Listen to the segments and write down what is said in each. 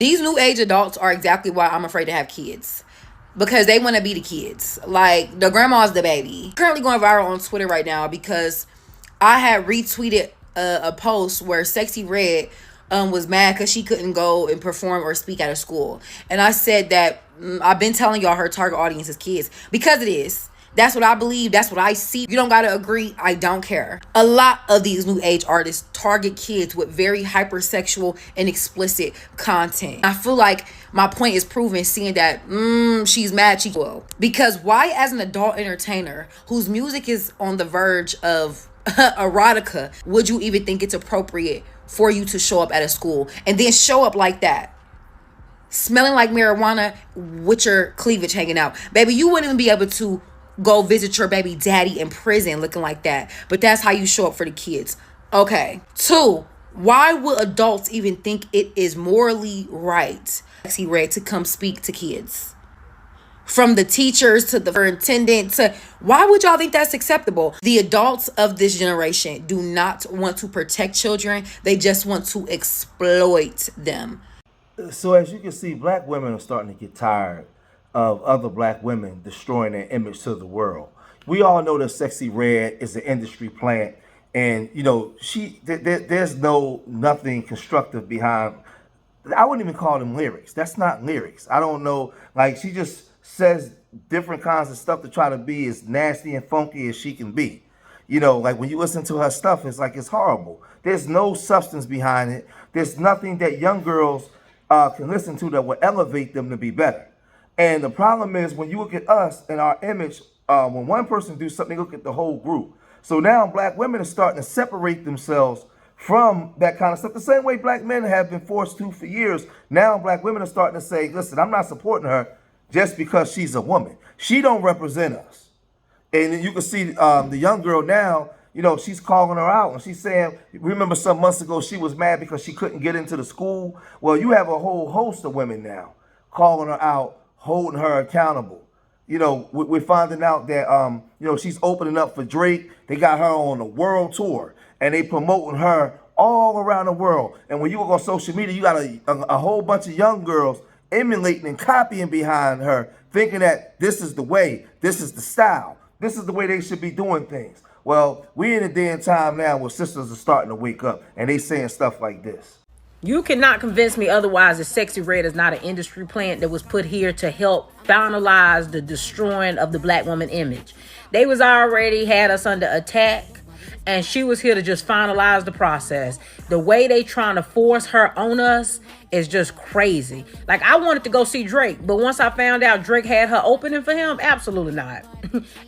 These new age adults are exactly why I'm afraid to have kids. Because they want to be the kids. Like, the grandma's the baby. Currently going viral on Twitter right now because I had retweeted a post where Sexy Red was mad because she couldn't go and perform or speak at a school. And I said that I've been telling y'all her target audience is kids. Because it is. That's what I believe. That's what I see. You don't got to agree. I don't care. A lot of these new age artists target kids with very hypersexual and explicit content. I feel like my point is proven seeing that she's mad she will. Because why, as an adult entertainer whose music is on the verge of erotica, would you even think it's appropriate for you to show up at a school and then show up like that? Smelling like marijuana with your cleavage hanging out. Baby, you wouldn't even be able to go visit your baby daddy in prison looking like that. But that's how you show up for the kids. Okay. 2, why would adults even think it is morally right, Sexy Red, to come speak to kids? From the teachers to the superintendent to, why would y'all think that's acceptable? The adults of this generation do not want to protect children. They just want to exploit them. So as you can see, black women are starting to get tired of other black women destroying their image to the world. We all know that Sexy Red is an industry plant, and you know there's nothing constructive behind. I wouldn't even call them lyrics. That's not lyrics. I don't know. Like, she just says different kinds of stuff to try to be as nasty and funky as she can be. You know, like when you listen to her stuff, it's like it's horrible. There's no substance behind it. There's nothing that young girls can listen to that will elevate them to be better. And the problem is when you look at us and our image, when one person do something, they look at the whole group. So now black women are starting to separate themselves from that kind of stuff. The same way black men have been forced to for years. Now black women are starting to say, listen, I'm not supporting her just because she's a woman. She don't represent us. And you can see the young girl now, you know, she's calling her out and she's saying, remember some months ago she was mad because she couldn't get into the school? Well, you have a whole host of women now calling her out, holding her accountable. You know, we're finding out that, you know, she's opening up for Drake. They got her on a world tour and they promoting her all around the world. And when you look on social media, you got a whole bunch of young girls emulating and copying behind her, thinking that this is the way, this is the style, this is the way they should be doing things. Well, we in a day and time now where sisters are starting to wake up and they saying stuff like this. You cannot convince me otherwise that Sexy Red is not an industry plant that was put here to help finalize the destroying of the black woman image. They was already had us under attack, and she was here to just finalize the process. The way they trying to force her on us is just crazy. Like, I wanted to go see Drake, but once I found out Drake had her opening for him, absolutely not.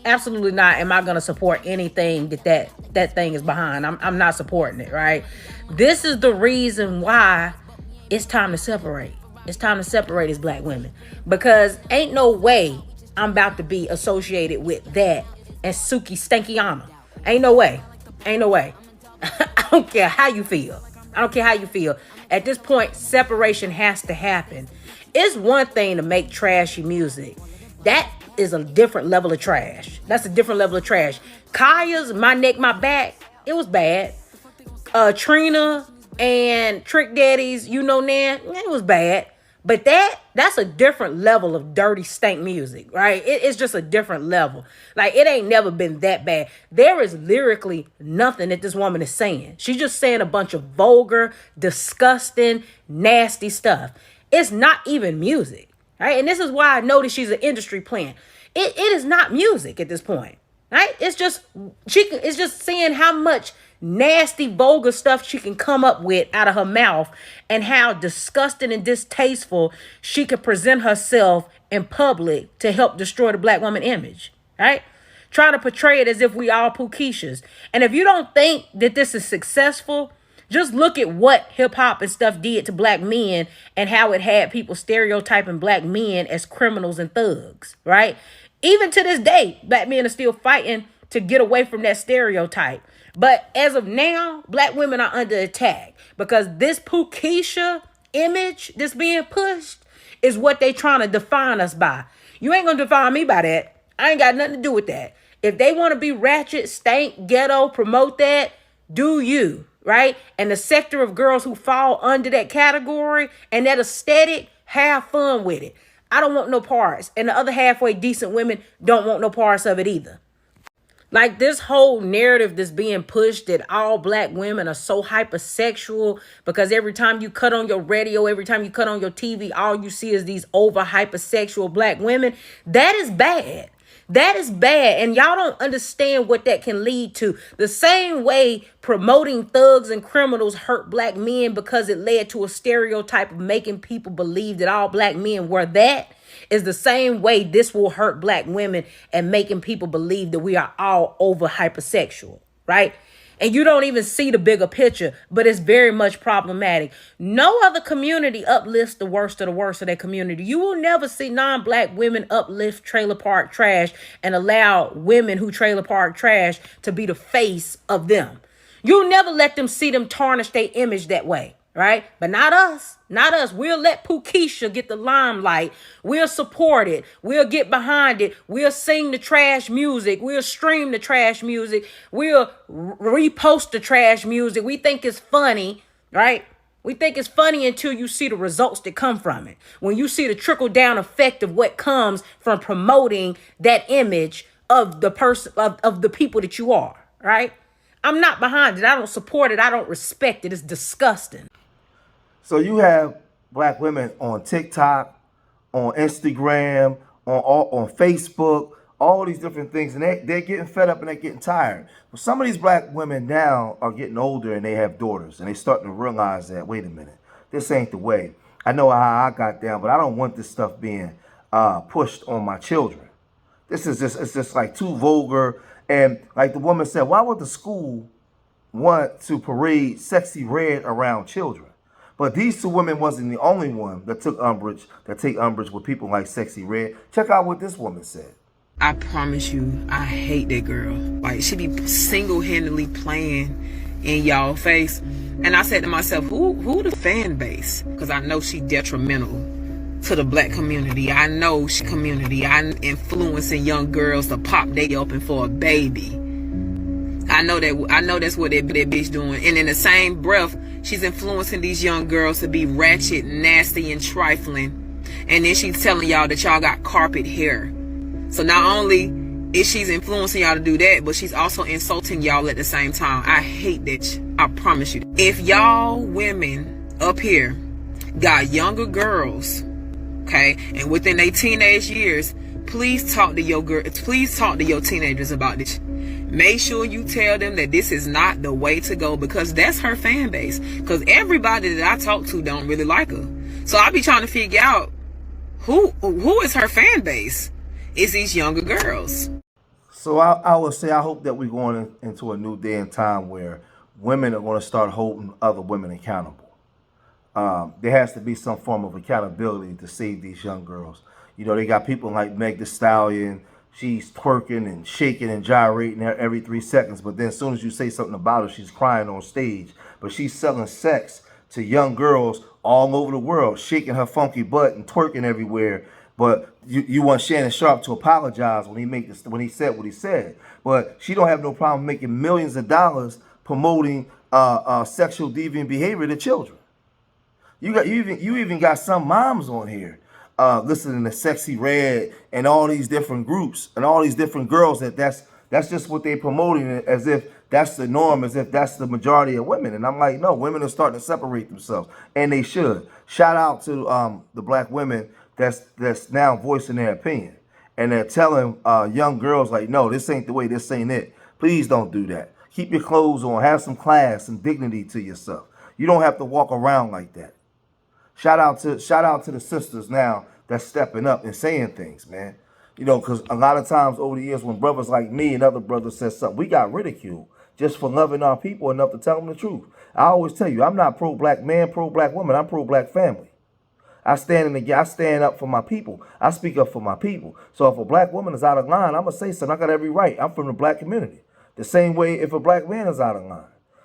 Absolutely not am I going to support anything that thing is behind. I'm not supporting it, right? This is the reason why it's time to separate. It's time to separate as black women, because ain't no way I'm about to be associated with that and Suki Stankiana. Ain't no way. Ain't no way. I don't care how you feel. I don't care how you feel. At this point, separation has to happen. It's one thing to make trashy music. That is a different level of trash. That's a different level of trash. Kaya's My Neck, My Back, it was bad. Trina and Trick Daddy's You Know Nan, it was bad. But that's a different level of dirty stank music, right? It's just a different level. Like, it ain't never been that bad. There is lyrically nothing that this woman is saying. She's just saying a bunch of vulgar, disgusting, nasty stuff. It's not even music, right? And this is why I know that she's an industry plant. It is not music at this point, right? It's just seeing how much nasty, vulgar stuff she can come up with out of her mouth and how disgusting and distasteful she could present herself in public to help destroy the black woman image, right? Trying to portray it as if we all Pookeishas. And if you don't think that this is successful, just look at what hip hop and stuff did to black men and how it had people stereotyping black men as criminals and thugs, right? Even to this day, black men are still fighting to get away from that stereotype. But as of now, black women are under attack because this Pookeisha image that's being pushed is what they trying to define us by. You ain't going to define me by that. I ain't got nothing to do with that. If they want to be ratchet, stank, ghetto, promote that, do you. right? And the sector of girls who fall under that category and that aesthetic, have fun with it. I don't want no parts. And the other halfway decent women don't want no parts of it either. Like this whole narrative that's being pushed that all black women are so hypersexual because every time you cut on your radio, every time you cut on your TV, all you see is these over hypersexual black women. That is bad. That is bad. And y'all don't understand what that can lead to. The same way promoting thugs and criminals hurt black men because it led to a stereotype of making people believe that all black men were that, is the same way this will hurt black women and making people believe that we are all over hypersexual, right? And you don't even see the bigger picture, but it's very much problematic. No other community uplifts the worst of their community. You will never see non-black women uplift trailer park trash and allow women who trailer park trash to be the face of them. You'll never let them see them tarnish their image that way. Right? But not us. Not us. We'll let Pookeisha get the limelight. We'll support it. We'll get behind it. We'll sing the trash music. We'll stream the trash music. We'll repost the trash music. We think it's funny, right? We think it's funny until you see the results that come from it. When you see the trickle down effect of what comes from promoting that image of the person, of the people that you are, right? I'm not behind it. I don't support it. I don't respect it. It's disgusting. So you have black women on TikTok, on Instagram, on Facebook, all these different things, and they're getting fed up and they're getting tired. But some of these black women now are getting older and they have daughters, and they're starting to realize that, wait a minute, this ain't the way. I know how I got down, but I don't want this stuff being pushed on my children. This is just, it's just like too vulgar. And like the woman said, why would the school want to parade sexy red around children? But these two women wasn't the only one that take umbrage with people like Sexy Red. Check out what this woman said. I promise you, I hate that girl. Like, she be single-handedly playing in y'all face. And I said to myself, who the fan base? Because I know she detrimental to the black community. I know she community. I'm influencing young girls to pop they open for a baby. I know that's what that bitch doing. And in the same breath, she's influencing these young girls to be ratchet, nasty, and trifling. And then she's telling y'all that y'all got carpet hair. So not only is she's influencing y'all to do that, but she's also insulting y'all at the same time. I hate that. I promise you. If y'all women up here got younger girls, okay, and within their teenage years, please talk to your girl. Please talk to your teenagers about this. Make sure you tell them that this is not the way to go, because that's her fan base. Because everybody that I talk to don't really like her. So I be trying to figure out who is her fan base. It's these younger girls. So I would say I hope that we're going into a new day and time where women are going to start holding other women accountable. There has to be some form of accountability to save these young girls. You know, they got people like Meg Thee Stallion. She's twerking and shaking and gyrating every 3 seconds. But then as soon as you say something about her, she's crying on stage. But she's selling sex to young girls all over the world, shaking her funky butt and twerking everywhere. But you want Shannon Sharp to apologize when he said what he said. But she don't have no problem making millions of dollars promoting sexual deviant behavior to children. You even got some moms on here listening to Sexy Red and all these different groups and all these different girls that's just what they promoting, as if that's the norm, as if that's the majority of women. And I'm like, no, women are starting to separate themselves, and they should. Shout out to the black women that's now voicing their opinion, and they're telling young girls like, no, this ain't the way, this ain't it. Please don't do that. Keep your clothes on, have some class and dignity to yourself. You don't have to walk around like that. Shout out to the sisters now that's stepping up and saying things, man. You know, because a lot of times over the years when brothers like me and other brothers said something, we got ridiculed just for loving our people enough to tell them the truth. I always tell you, I'm not pro-black man, pro-black woman. I'm pro-black family. I stand up for my people. I speak up for my people. So if a black woman is out of line, I'm going to say something. I got every right. I'm from the black community. The same way if a black man is out of line.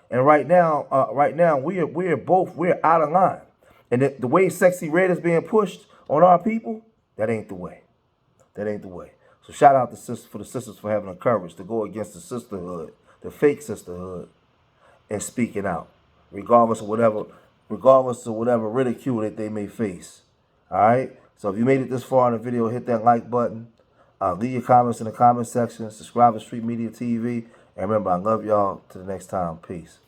And right now, we're out of line. And the way Sexy Red is being pushed on our people, that ain't the way. That ain't the way. So shout out to the sisters for having the courage to go against the sisterhood, the fake sisterhood, and speaking out, regardless of whatever ridicule that they may face. All right. So if you made it this far in the video, hit that like button. Leave your comments in the comment section. Subscribe to Street Media TV. And remember, I love y'all. Till the next time. Peace.